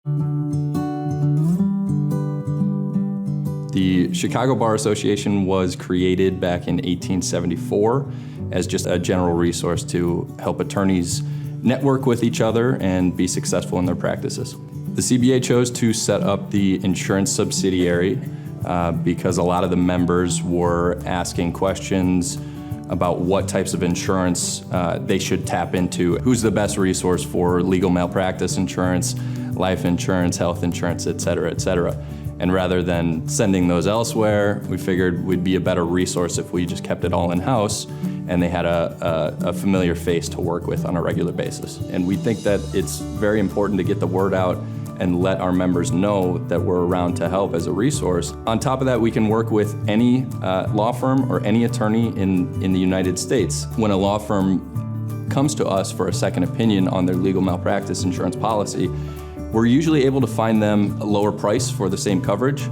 The Chicago Bar Association was created back in 1874 as just a general resource to help attorneys network with each other and be successful in their practices. The CBA chose to set up the insurance subsidiary because a lot of the members were asking questions about what types of insurance they should tap into. Who's the best resource for legal malpractice insurance, life insurance, health insurance, et cetera, et cetera. And rather than sending those elsewhere, we figured we'd be a better resource if we just kept it all in-house and they had a familiar face to work with on a regular basis. And we think that it's very important to get the word out and let our members know that we're around to help as a resource. On top of that, we can work with any law firm or any attorney in the United States. When a law firm comes to us for a second opinion on their legal malpractice insurance policy, we're usually able to find them a lower price for the same coverage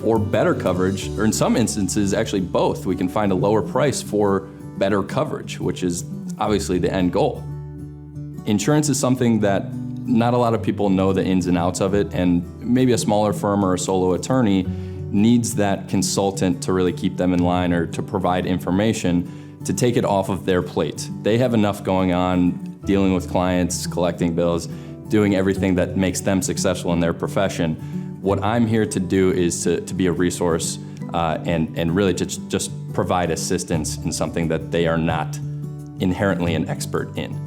or better coverage, or in some instances, actually both. We can find a lower price for better coverage, which is obviously the end goal. Insurance is something that not a lot of people know the ins and outs of it, and maybe a smaller firm or a solo attorney needs that consultant to really keep them in line or to provide information to take it off of their plate. They have enough going on dealing with clients, collecting bills, doing everything that makes them successful in their profession. What I'm here to do is to be a resource and really to just provide assistance in something that they are not inherently an expert in.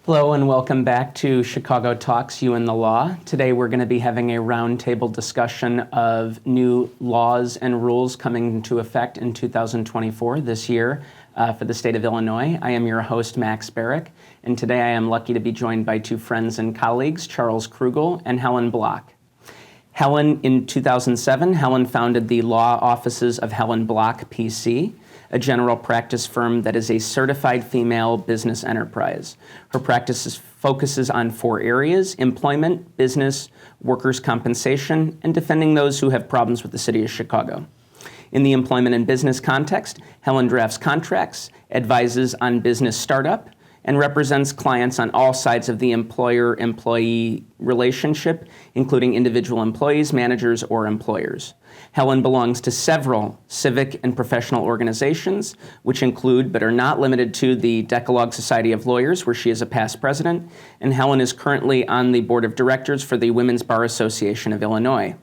Hello and welcome back to Chicago Talks, You and the Law. Today we're going to be having a roundtable discussion of new laws and rules coming into effect in 2024, this year, for the state of Illinois. I am your host, Max Barrick, and today I am lucky to be joined by two friends and colleagues, Charles Krugel and Helen Bloch. In 2007, Helen founded the law offices of Helen Bloch, PC, a general practice firm that is a certified female business enterprise. Her practice focuses on 4 areas: employment, business, workers' compensation, and defending those who have problems with the city of Chicago. In the employment and business context, Helen drafts contracts, advises on business startup, and represents clients on all sides of the employer-employee relationship, including individual employees, managers, or employers. Helen belongs to several civic and professional organizations, which include, but are not limited to, the Decalogue Society of Lawyers, where she is a past president, and Helen is currently on the board of directors for the Women's Bar Association of Illinois.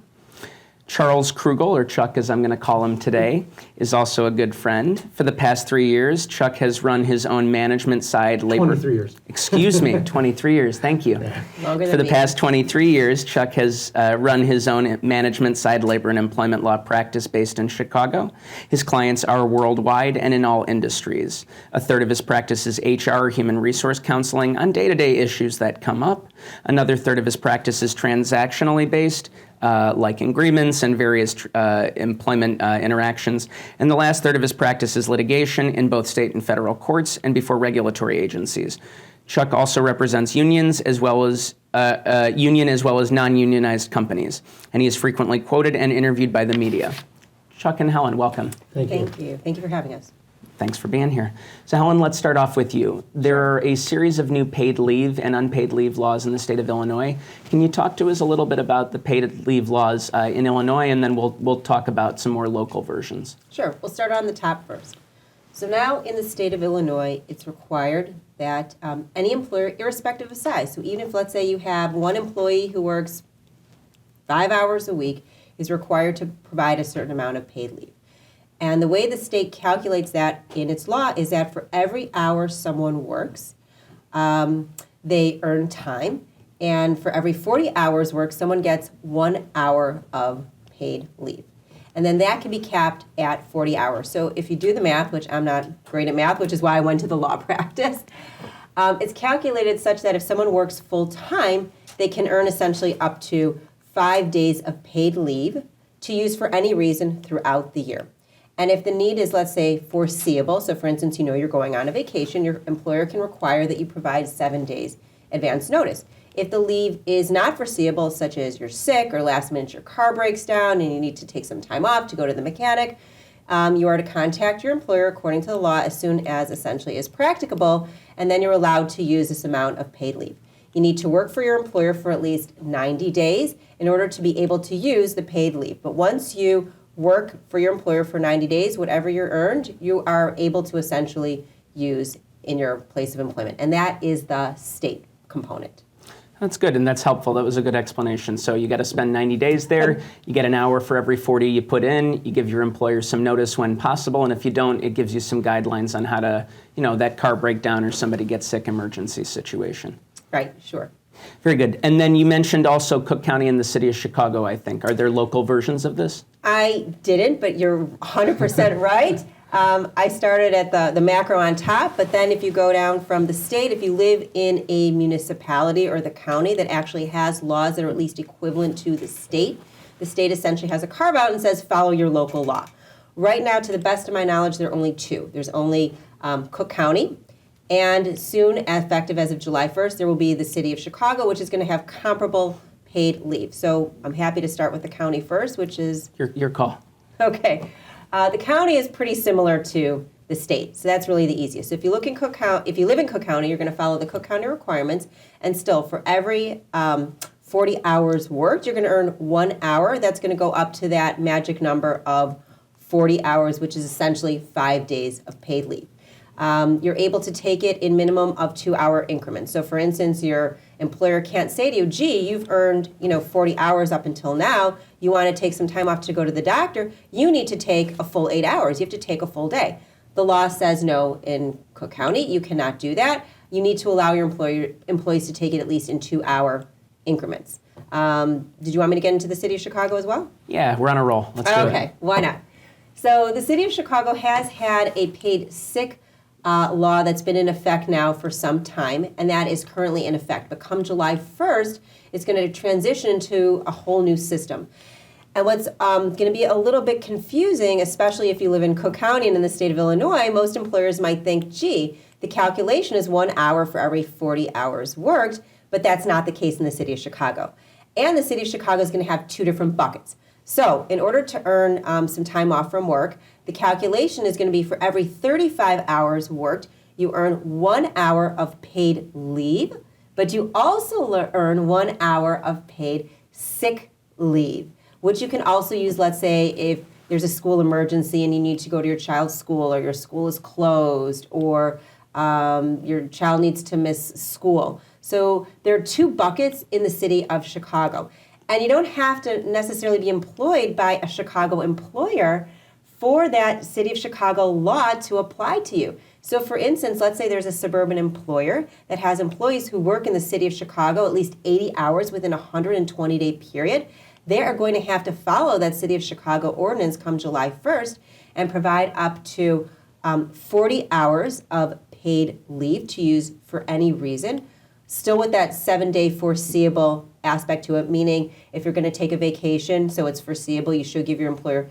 Charles Krugel, or Chuck as I'm going to call him today, is also a good friend. For the past 3 years, Chuck has run his own management side labor... 23 years. Excuse me, 23 years, thank you. For the past 23 years, Chuck has run his own management side labor and employment law practice based in Chicago. His clients are worldwide and in all industries. A third of his practice is HR, human resource counseling, on day-to-day issues that come up. Another third of his practice is transactionally based, like agreements and various employment interactions. And the last third of his practice is litigation in both state and federal courts and before regulatory agencies. Chuck also represents unions as well as non-unionized companies, and he is frequently quoted and interviewed by the media. Chuck and Helen, welcome. Thank you. Thank you for having us. Thanks for being here. So Helen, let's start off with you. There are a series of new paid leave and unpaid leave laws in the state of Illinois. Can you talk to us a little bit about the paid leave laws in Illinois, and then we'll talk about some more local versions? Sure. We'll start on the top first. So now in the state of Illinois, it's required that any employer, irrespective of size, so even if, let's say, you have one employee who works 5 hours a week, is required to provide a certain amount of paid leave. And the way the state calculates that in its law is that for every hour someone works, they earn time. And for every 40 hours work, someone gets 1 hour of paid leave. And then that can be capped at 40 hours. So if you do the math, which I'm not great at math, which is why I went to the law practice, it's calculated such that if someone works full time, they can earn essentially up to 5 days of paid leave to use for any reason throughout the year. And if the need is, let's say, foreseeable, so for instance, you know you're going on a vacation, your employer can require that you provide 7 days advance notice. If the leave is not foreseeable, such as you're sick or last minute your car breaks down and you need to take some time off to go to the mechanic, you are to contact your employer according to the law as soon as essentially is practicable, and then you're allowed to use this amount of paid leave. You need to work for your employer for at least 90 days in order to be able to use the paid leave. But once you work for your employer for 90 days, whatever you're earned, you are able to essentially use in your place of employment. And that is the state component. That's good, and that's helpful. That was a good explanation. So you got to spend 90 days there. You get an hour for every 40 you put in. You give your employer some notice when possible, and if you don't, it gives you some guidelines on how to, that car breakdown or somebody gets sick emergency situation. Right, sure. Very good. And then you mentioned also Cook County and the city of Chicago, I think. Are there local versions of this? I didn't, but you're 100% right. I started at the macro on top, but then if you go down from the state, if you live in a municipality or the county that actually has laws that are at least equivalent to the state essentially has a carve out and says follow your local law. Right now, to the best of my knowledge, there are only two. There's only Cook County, and soon, effective as of July 1st, there will be the city of Chicago, which is going to have comparable paid leave. So I'm happy to start with the county first, which is... Your call. Okay. The county is pretty similar to the state, so that's really the easiest. So if you live in Cook County, you're going to follow the Cook County requirements, and still, for every 40 hours worked, you're going to earn 1 hour. That's going to go up to that magic number of 40 hours, which is essentially 5 days of paid leave. You're able to take it in minimum of 2-hour increments. So, for instance, your employer can't say to you, gee, you've earned 40 hours up until now. You want to take some time off to go to the doctor. You need to take a full 8 hours. You have to take a full day. The law says no in Cook County. You cannot do that. You need to allow your employees to take it at least in 2-hour increments. Did you want me to get into the city of Chicago as well? Yeah, we're on a roll. Let's do it. Okay, why not? So the city of Chicago has had a paid sick law that's been in effect now for some time, and that is currently in effect. But come July 1st, it's going to transition to a whole new system. And what's going to be a little bit confusing, especially if you live in Cook County and in the state of Illinois, most employers might think, gee, the calculation is 1 hour for every 40 hours worked, but that's not the case in the city of Chicago. And the city of Chicago is going to have two different buckets. So in order to earn some time off from work, the calculation is going to be for every 35 hours worked, you earn 1 hour of paid leave, but you also earn 1 hour of paid sick leave, which you can also use, let's say, if there's a school emergency and you need to go to your child's school, or your school is closed, or your child needs to miss school. So there are two buckets in the city of Chicago. And you don't have to necessarily be employed by a Chicago employer for that city of Chicago law to apply to you. So for instance, let's say there's a suburban employer that has employees who work in the city of Chicago at least 80 hours within a 120-day period. They are going to have to follow that city of Chicago ordinance come July 1st and provide up to 40 hours of paid leave to use for any reason, still with that 7-day foreseeable aspect to it, meaning if you're going to take a vacation, so it's foreseeable, you should give your employer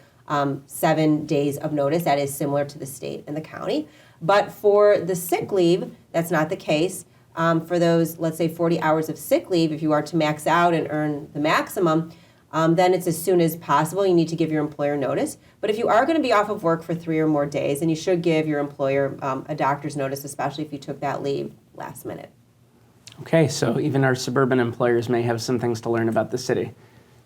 7 days of notice. That is similar to the state and the county. But for the sick leave, that's not the case. For those, let's say, 40 hours of sick leave, if you are to max out and earn the maximum, then it's as soon as possible. You need to give your employer notice. But if you are going to be off of work for 3 or more days, then you should give your employer a doctor's notice, especially if you took that leave last minute. Okay, so even our suburban employers may have some things to learn about the city.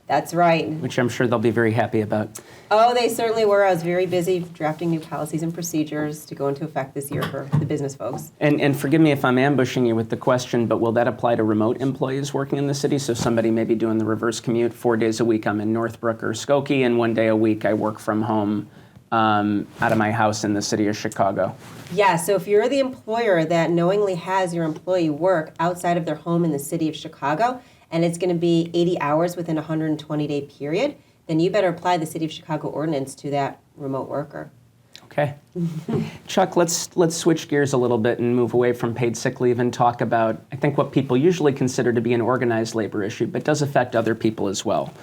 That's right. Which I'm sure they'll be very happy about. Oh, they certainly were. I was very busy drafting new policies and procedures to go into effect this year for the business folks. And forgive me if I'm ambushing you with the question, but will that apply to remote employees working in the city? So somebody may be doing the reverse commute 4 days a week. I'm in Northbrook or Skokie, and 1 day a week I work from home out of my house in the city of Chicago. Yeah, so if you're the employer that knowingly has your employee work outside of their home in the city of Chicago, and it's going to be 80 hours within a 120-day period, then you better apply the city of Chicago ordinance to that remote worker. Okay. Chuck, let's switch gears a little bit and move away from paid sick leave and talk about, I think, what people usually consider to be an organized labor issue, but does affect other people as well.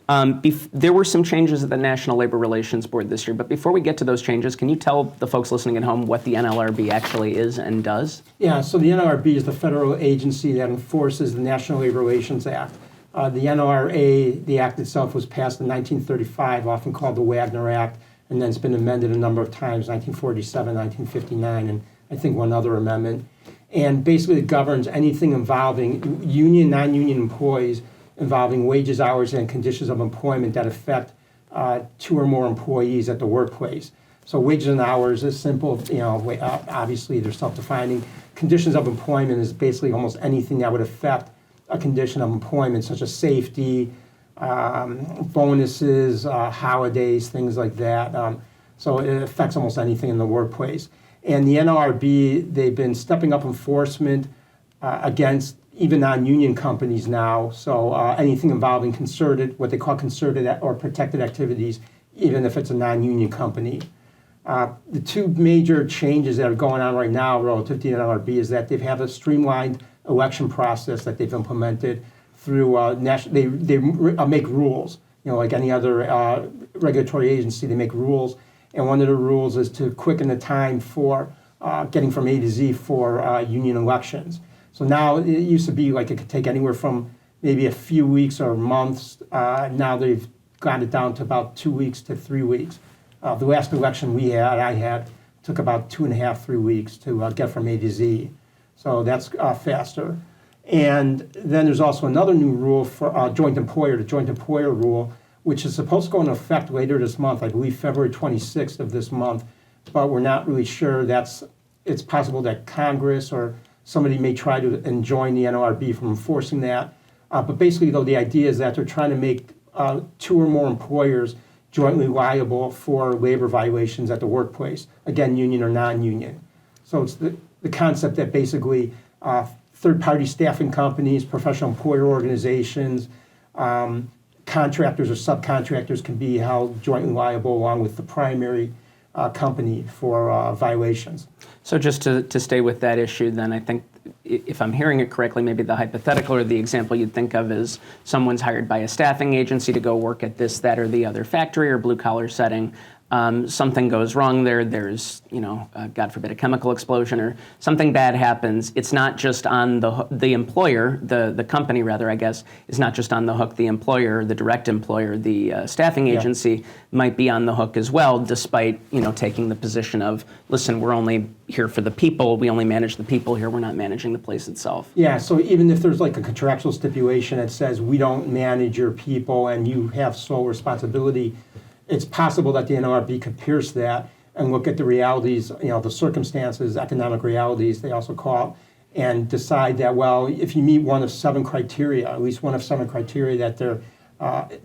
There were some changes at the National Labor Relations Board this year, but before we get to those changes, can you tell the folks listening at home what the NLRB actually is and does? Yeah, so the NLRB is the federal agency that enforces the National Labor Relations Act. The NLRA, the act itself, was passed in 1935, often called the Wagner Act, and then it's been amended a number of times, 1947, 1959, and I think one other amendment. And basically it governs anything involving union, non-union employees, involving wages, hours, and conditions of employment that affect two or more employees at the workplace. So wages and hours is simple, obviously they're self-defining. Conditions of employment is basically almost anything that would affect a condition of employment, such as safety, bonuses, holidays, things like that. So it affects almost anything in the workplace. And the NLRB, they've been stepping up enforcement against even non-union companies now. So anything involving what they call concerted or protected activities, even if it's a non-union company. The two major changes that are going on right now relative to the NLRB is that they have a streamlined election process that they've implemented through they make rules. Like any other regulatory agency, they make rules. And one of the rules is to quicken the time for getting from A to Z for union elections. So now it used to be like it could take anywhere from maybe a few weeks or months. Now they've got it down to about 2 weeks to 3 weeks. The last election I had, took about 2.5, 3 weeks to get from A to Z. So that's faster. And then there's also another new rule for the joint employer rule, which is supposed to go into effect later this month, I believe February 26th of this month, but we're not really sure. It's possible that Congress or somebody may try to enjoin the NLRB from enforcing that. But basically, though, the idea is that they're trying to make two or more employers jointly liable for labor violations at the workplace, again, union or non-union. So it's the concept that basically third-party staffing companies, professional employer organizations, contractors or subcontractors can be held jointly liable along with the primary company for violations. So just to stay with that issue, then I think if I'm hearing it correctly, maybe the hypothetical or the example you'd think of is someone's hired by a staffing agency to go work at this, that, or the other factory or blue-collar setting. Something goes wrong there. There's, God forbid, a chemical explosion or something bad happens. It's not just on the employer, the company rather, I guess, is not just on the hook. The employer, the direct employer, the staffing agency might be on the hook as well, despite, taking the position of, listen, we're only here for the people. We only manage the people here. We're not managing the place itself. Yeah, so even if there's like a contractual stipulation that says we don't manage your people and you have sole responsibility, it's possible that the NLRB could pierce that and look at the realities, the circumstances, economic realities, they also call it, and decide that, well, if you meet one of 7 criteria, at least one of 7 criteria that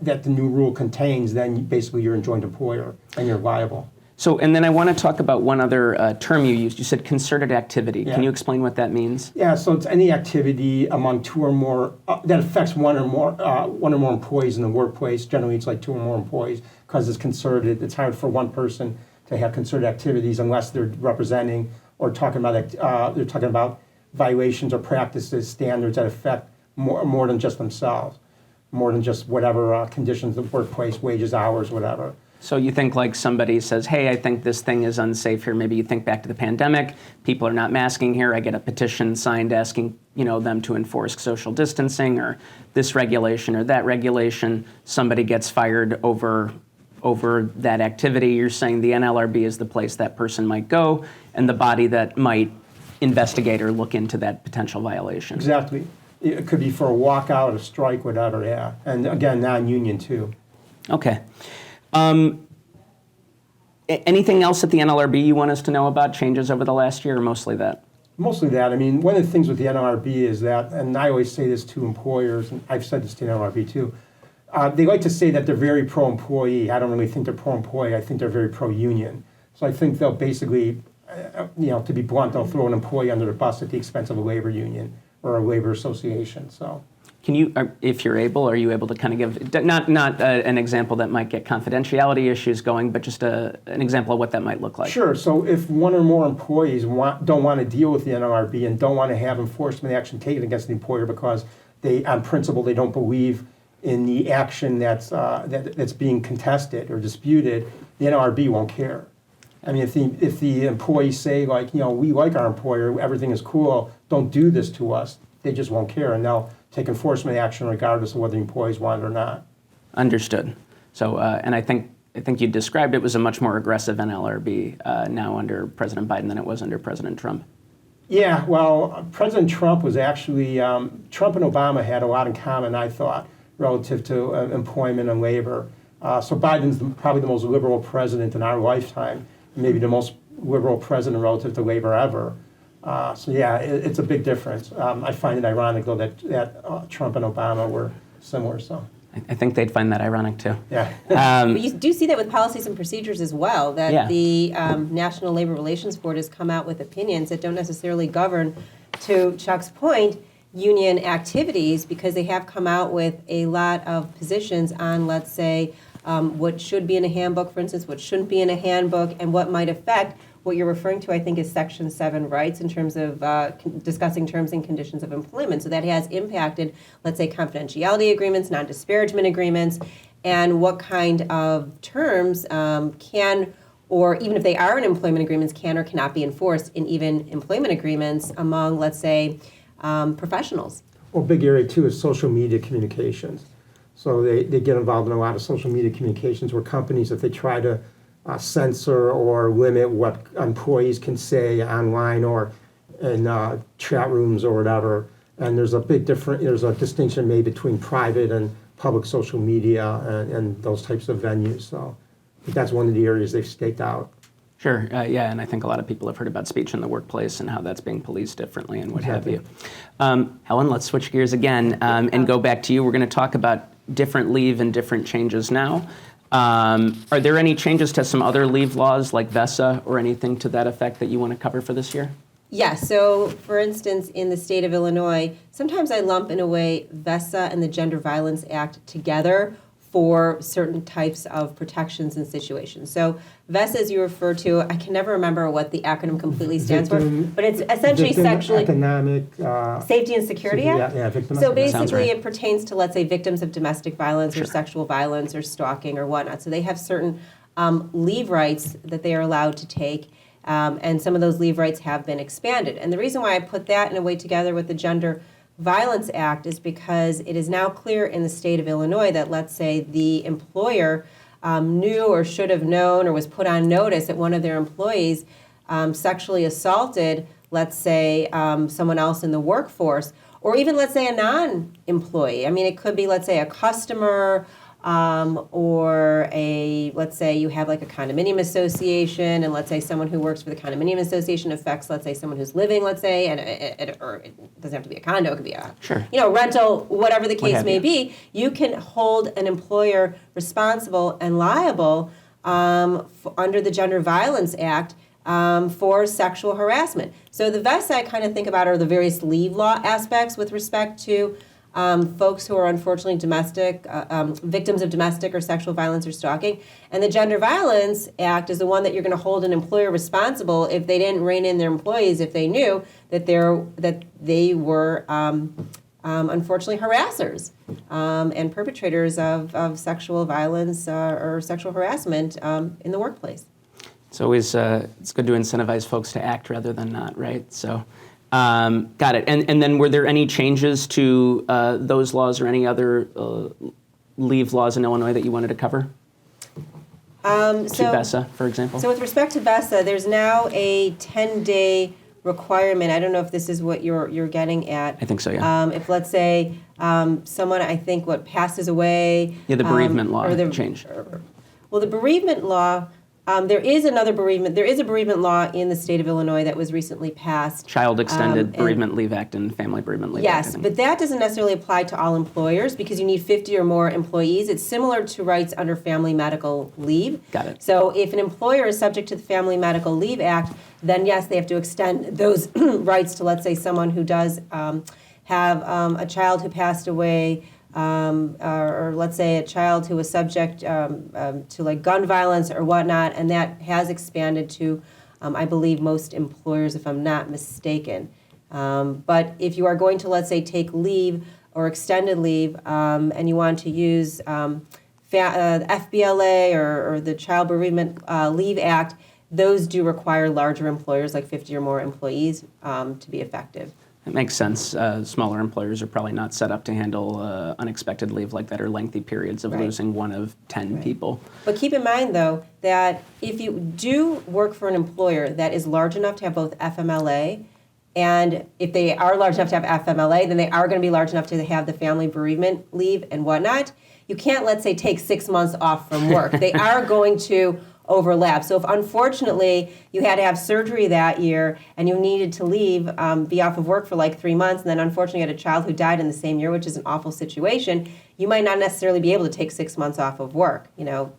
that the new rule contains, then basically you're a joint employer and you're liable. So, and then I want to talk about one other term you used. You said concerted activity. Yeah. Can you explain what that means? Yeah, so it's any activity among 2 or more that affects one or more employees in the workplace. Generally, it's like 2 or more employees because it's concerted. It's hard for one person to have concerted activities unless they're representing or talking about violations or practices, standards that affect more than just themselves, more than just whatever conditions of the workplace, wages, hours, whatever. So you think like somebody says, hey, I think this thing is unsafe here. Maybe you think back to the pandemic. People are not masking here. I get a petition signed asking them to enforce social distancing or this regulation or that regulation. Somebody gets fired over that activity. You're saying the NLRB is the place that person might go and the body that might investigate or look into that potential violation. Exactly. It could be for a walkout, a strike, whatever, yeah. And again, non-union too. Okay. Anything else at the NLRB you want us to know about, changes over the last year, or mostly that? Mostly that. I mean, one of the things with the NLRB is that, and I always say this to employers, and I've said this to the NLRB too, they like to say that they're very pro-employee. I don't really think they're pro-employee. I think they're very pro-union. So I think they'll basically, to be blunt, they'll throw an employee under the bus at the expense of a labor union or a labor association. So. Can you, if you're able, are you able to kind of give, not an example that might get confidentiality issues going, but just an example of what that might look like? Sure. So if one or more employees don't want to deal with the NLRB and don't want to have enforcement action taken against the employer because on principle, they don't believe in the action that's being contested or disputed, the NLRB won't care. I mean, if the employees say, like, we like our employer, everything is cool, don't do this to us, they just won't care, and they'll take enforcement action regardless of whether the employees want it or not. Understood. So, and I think you described it was a much more aggressive NLRB now under President Biden than it was under President Trump. Yeah, well, President Trump was actually, Trump and Obama had a lot in common, I thought, relative to employment and labor. So Biden's probably the most liberal president in our lifetime, maybe the most liberal president relative to labor ever. So yeah, it's a big difference. I find it ironic, though, that Trump and Obama were similar. So I think they'd find that ironic, too. Yeah. But you do see that with policies and procedures as well, that Yeah. the National Labor Relations Board has come out with opinions that don't necessarily govern, to Chuck's point, union activities, because they have come out with a lot of positions on, let's say, what should be in a handbook, for instance, what shouldn't be in a handbook, and what might affect what you're referring to, I think, is Section 7 rights in terms of discussing terms and conditions of employment. So that has impacted, let's say, confidentiality agreements, non-disparagement agreements, and what kind of terms can, or even if they are in employment agreements, can or cannot be enforced in even employment agreements among, let's say, professionals. Well, big area, too, is social media communications. So they get involved in a lot of social media communications where companies, if they try to censor or limit what employees can say online or in chat rooms or whatever. And there's a distinction made between private and public social media and those types of venues. So I think that's one of the areas they've staked out. Sure, yeah, and I think a lot of people have heard about speech in the workplace and how that's being policed differently and what have you. Helen, let's switch gears again and go back to you. We're going to talk about different leave and different changes now. Are there any changes to some other leave laws like VESA or anything to that effect that you want to cover for this year? Yes, so for instance, in the state of Illinois, sometimes I lump in a way VESA and the Gender Violence Act together for certain types of protections and situations. So VESA, as you refer to, I can never remember what the acronym completely stands for, but it's essentially sexually Economic Safety and Security Act. Yeah, victim. So basically, Sounds right. It pertains to, let's say, victims of domestic violence Sure. or sexual violence or stalking or whatnot. So they have certain leave rights that they are allowed to take, and some of those leave rights have been expanded. And the reason why I put that in a way together with the Gender Violence Act is because it is now clear in the state of Illinois that, let's say, the employer knew or should have known or was put on notice that one of their employees sexually assaulted, let's say, someone else in the workforce, or even, let's say, a non-employee. I mean, it could be, let's say, a customer or let's say you have like a condominium association, and let's say someone who works for the condominium association affects, let's say, someone who's living, let's say, or it doesn't have to be a condo, it could be a Sure. Rental, whatever the case may be. You can hold an employer responsible and liable under the Gender Violence Act for sexual harassment. So the VESA I kind of think about are the various leave law aspects with respect to folks who are unfortunately victims of domestic or sexual violence or stalking. And the Gender Violence Act is the one that you're going to hold an employer responsible if they didn't rein in their employees, if they knew that they were unfortunately harassers and perpetrators of sexual violence or sexual harassment in the workplace. It's always it's good to incentivize folks to act rather than not, right? So, got it. And then were there any changes to those laws or any other leave laws in Illinois that you wanted to cover? To VESA, for example? So with respect to VESA, there's now a 10-day requirement. I don't know if this is what you're getting at. I think so, yeah. If, let's say, someone, I think, passes away. Yeah, the bereavement law changed. Well, the bereavement law, there is a bereavement law in the state of Illinois that was recently passed. Child Extended Bereavement Leave Act and Family Bereavement Leave Act. Yes, but that doesn't necessarily apply to all employers because you need 50 or more employees. It's similar to rights under Family Medical Leave. Got it. So if an employer is subject to the Family Medical Leave Act, then yes, they have to extend those rights to, let's say, someone who does have a child who passed away, or let's say a child who was subject to like gun violence or whatnot, and that has expanded to, I believe, most employers, if I'm not mistaken. But if you are going to, let's say, take leave or extended leave, and you want to use FBLA or the Child Bereavement Leave Act, those do require larger employers, like 50 or more employees, to be effective. It makes sense. Smaller employers are probably not set up to handle unexpected leave like that or lengthy periods of Right. losing one of 10 people. But keep in mind, though, that if you do work for an employer that is large enough to have both FMLA, and if they are large enough to have FMLA, then they are going to be large enough to have the family bereavement leave and whatnot. You can't, let's say, take 6 months off from work. They are going to overlap. So if unfortunately you had to have surgery that year and you needed to leave, be off of work for like 3 months, and then unfortunately you had a child who died in the same year, which is an awful situation, you might not necessarily be able to take 6 months off of work.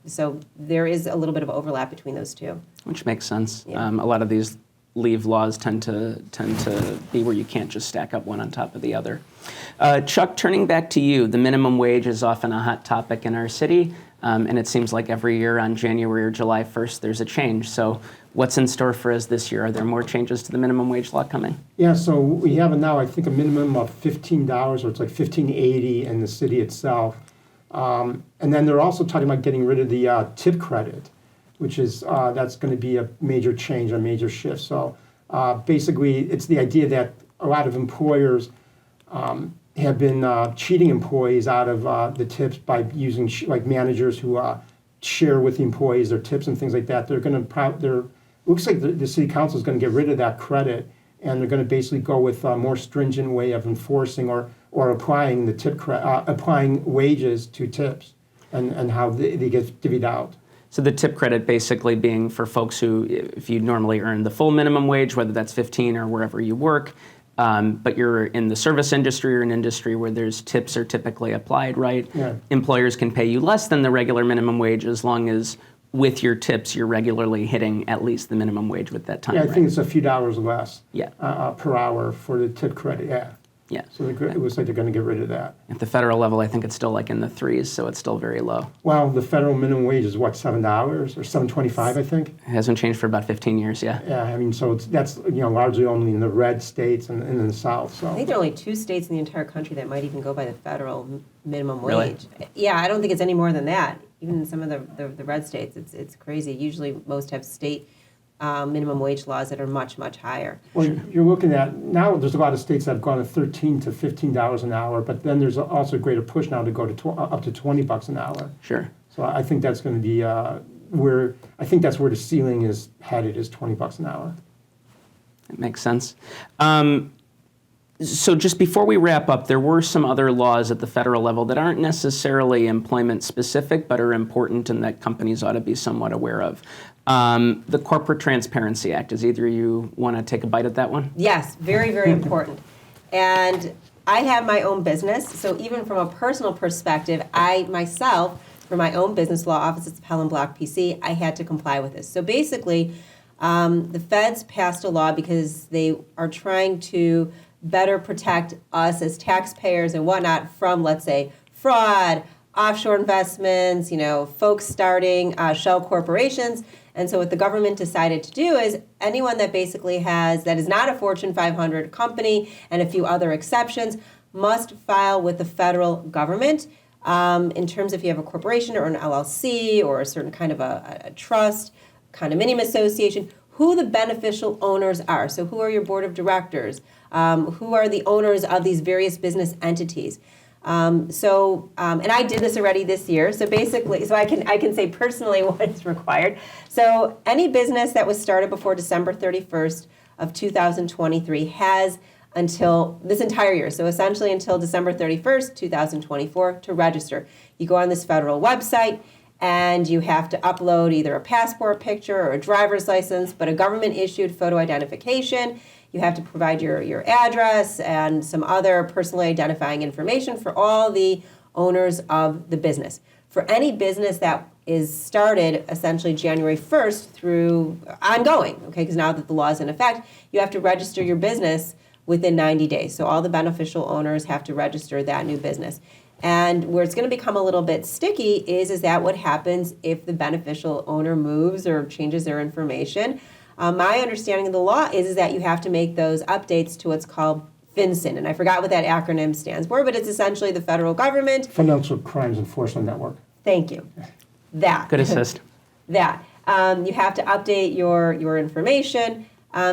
So there is a little bit of overlap between those two. Which makes sense. Yeah. A lot of these leave laws tend to be where you can't just stack up one on top of the other. Chuck, turning back to you, the minimum wage is often a hot topic in our city, and it seems like every year on January or July 1st there's a change. So what's in store for us this year? Are there more changes to the minimum wage law coming? Yeah, so we have now, I think, a minimum of $15, or it's like $15.80 in the city itself. And then they're also talking about getting rid of the tip credit, which is, that's going to be a major change, a major shift. So basically, it's the idea that a lot of employers have been cheating employees out of the tips by using like managers who share with the employees their tips and things like that. They're going to, looks like the city council is going to get rid of that credit, and they're going to basically go with a more stringent way of enforcing or applying the tip applying wages to tips and how they get divvied out. So the tip credit basically being for folks who, if you normally earn the full minimum wage, whether that's 15 or wherever you work, but you're in the service industry or an industry where there's tips are typically applied, right? Yeah. Employers can pay you less than the regular minimum wage as long as with your tips you're regularly hitting at least the minimum wage with that time. Yeah, I right? think it's a few dollars less Yeah. Per hour for the tip credit, yeah. Yeah. So it looks like they're going to get rid of that. At the federal level, I think it's still like in the threes, so it's still very low. Well, the federal minimum wage is what, $7 or $7.25, I think? It hasn't changed for about 15 years, yeah. Yeah, I mean, so that's largely only in the red states and in the South. So I think there are only 2 states in the entire country that might even go by the federal minimum Really? wage. Yeah, I don't think it's any more than that. Even in some of the red states, it's crazy. Usually most have state minimum wage laws that are much, much higher. well, you're looking at now. There's a lot of states that have gone to $13 to $15 an hour, but then there's also a greater push now to go to up to $20 an hour. Sure. So I think that's going to be where the ceiling is headed, is $20 an hour. That makes sense. So just before we wrap up, there were some other laws at the federal level that aren't necessarily employment specific, but are important and that companies ought to be somewhat aware of. The Corporate Transparency Act, does either of you want to take a bite at that one? Yes, very, very important. And I have my own business, so even from a personal perspective, I myself, for my own business law office, it's Helen Bloch PC, I had to comply with this. So basically, the feds passed a law because they are trying to better protect us as taxpayers and whatnot from, let's say, fraud, offshore investments, folks starting shell corporations. And so what the government decided to do is anyone that basically that is not a Fortune 500 company and a few other exceptions must file with the federal government in terms of if you have a corporation or an LLC or a certain kind of a trust, condominium association, who the beneficial owners are. So who are your board of directors? Who are the owners of these various business entities? And I did this already this year. So basically, I can say personally what is required. So any business that was started before December 31st of 2023 has until this entire year. So essentially until December 31st, 2024 to register. You go on this federal website and you have to upload either a passport picture or a driver's license, but a government issued photo identification. You have to provide your address and some other personally identifying information for all the owners of the business. For any business that is started essentially January 1st through ongoing, okay, because now that the law is in effect, you have to register your business within 90 days. So all the beneficial owners have to register that new business. And where it's going to become a little bit sticky is that what happens if the beneficial owner moves or changes their information? My understanding of the law is that you have to make those updates to what's called FinCEN. And I forgot what that acronym stands for, but it's essentially the federal government. Financial Crimes Enforcement Network. Thank you. That. Good assist. That. You have to update your information.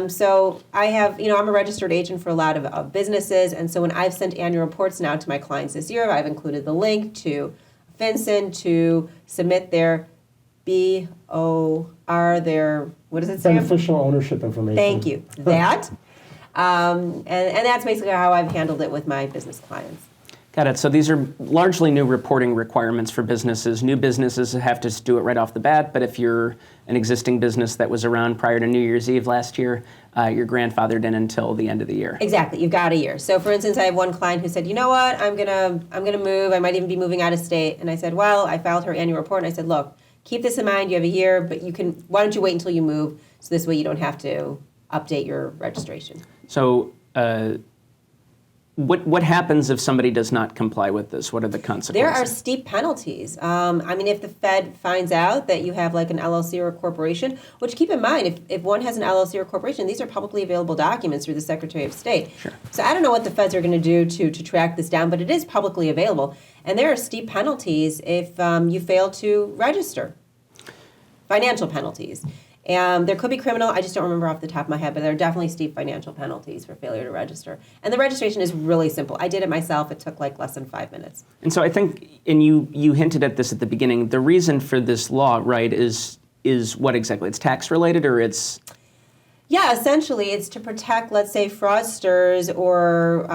So I have, I'm a registered agent for a lot of businesses, and so when I've sent annual reports now to my clients this year, I've included the link to FinCEN to submit their BOR, their, what does it say? Beneficial ownership information. Thank you. That. And that's basically how I've handled it with my business clients. Got it. So these are largely new reporting requirements for businesses. New businesses have to do it right off the bat, but if you're an existing business that was around prior to New Year's Eve last year, you're grandfathered in until the end of the year. Exactly. You've got a year. So for instance, I have one client who said, you know what, I'm gonna move. I might even be moving out of state. And I said, well, I filed her annual report, and I said, look, keep this in mind. You have a year, but why don't you wait until you move, so this way you don't have to update your registration. So what happens if somebody does not comply with this? What are the consequences? There are steep penalties. If the Fed finds out that you have like an LLC or a corporation, which keep in mind, if one has an LLC or corporation, these are publicly available documents through the Secretary of State. Sure. So I don't know what the Feds are going to do to track this down, but it is publicly available. And there are steep penalties if you fail to register. Financial penalties. There could be criminal, I just don't remember off the top of my head, but there are definitely steep financial penalties for failure to register. And the registration is really simple. I did it myself. It took like less than 5 minutes. And so I think, and you hinted at this at the beginning, the reason for this law, right, is what exactly? It's tax related, or it's? Yeah, essentially it's to protect, let's say, fraudsters or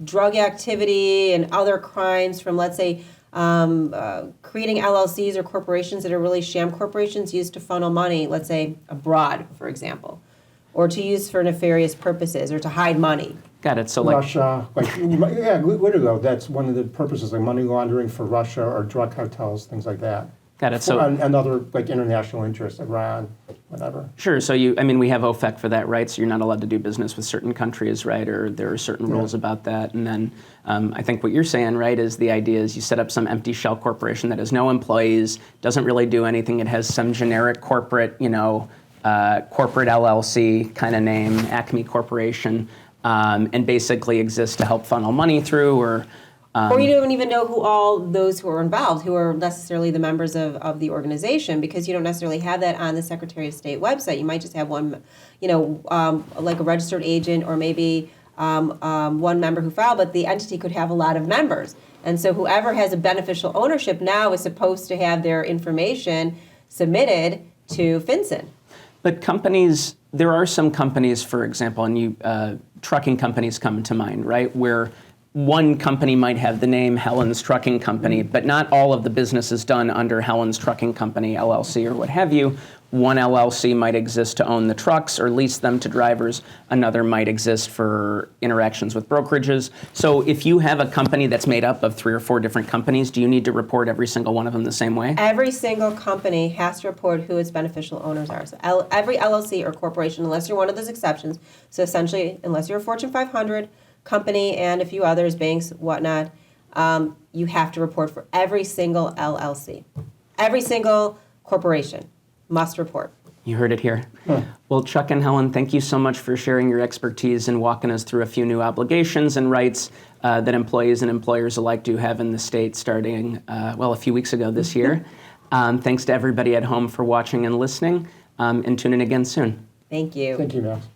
drug activity and other crimes from, let's say, creating LLCs or corporations that are really sham corporations used to funnel money, let's say abroad, for example, or to use for nefarious purposes or to hide money. Got it. So like Russia, literally, that's one of the purposes, like money laundering for Russia or drug cartels, things like that. Got it. So and other like international interests, Iran, whatever. Sure. So we have OFAC for that, right? So you're not allowed to do business with certain countries, right? Or there are certain rules about that. And then I think what you're saying, right, is the idea is you set up some empty shell corporation that has no employees, doesn't really do anything. It has some generic corporate, corporate LLC kind of name, Acme Corporation, and basically exists to help funnel money through or you don't even know who all those who are involved, who are necessarily the members of the organization, because you don't necessarily have that on the Secretary of State website. You might just have one, like a registered agent or maybe one member who filed, but the entity could have a lot of members. And so whoever has a beneficial ownership now is supposed to have their information submitted to FinCEN. But there are some companies, for example, and trucking companies come to mind, right, where one company might have the name Helen's Trucking Company, but not all of the business is done under Helen's Trucking Company, LLC, or what have you. One LLC might exist to own the trucks or lease them to drivers. Another might exist for interactions with brokerages. So if you have a company that's made up of 3 or 4 different companies, do you need to report every single one of them the same way? Every single company has to report who its beneficial owners are. So every LLC or corporation, unless you're one of those exceptions, so essentially, unless you're a Fortune 500 company and a few others, banks, whatnot, you have to report for every single LLC. Every single corporation must report. You heard it here. Well, Chuck and Helen, thank you so much for sharing your expertise and walking us through a few new obligations and rights that employees and employers alike do have in the state starting, a few weeks ago this year. Thanks to everybody at home for watching and listening, and tune in again soon. Thank you. Thank you, Max.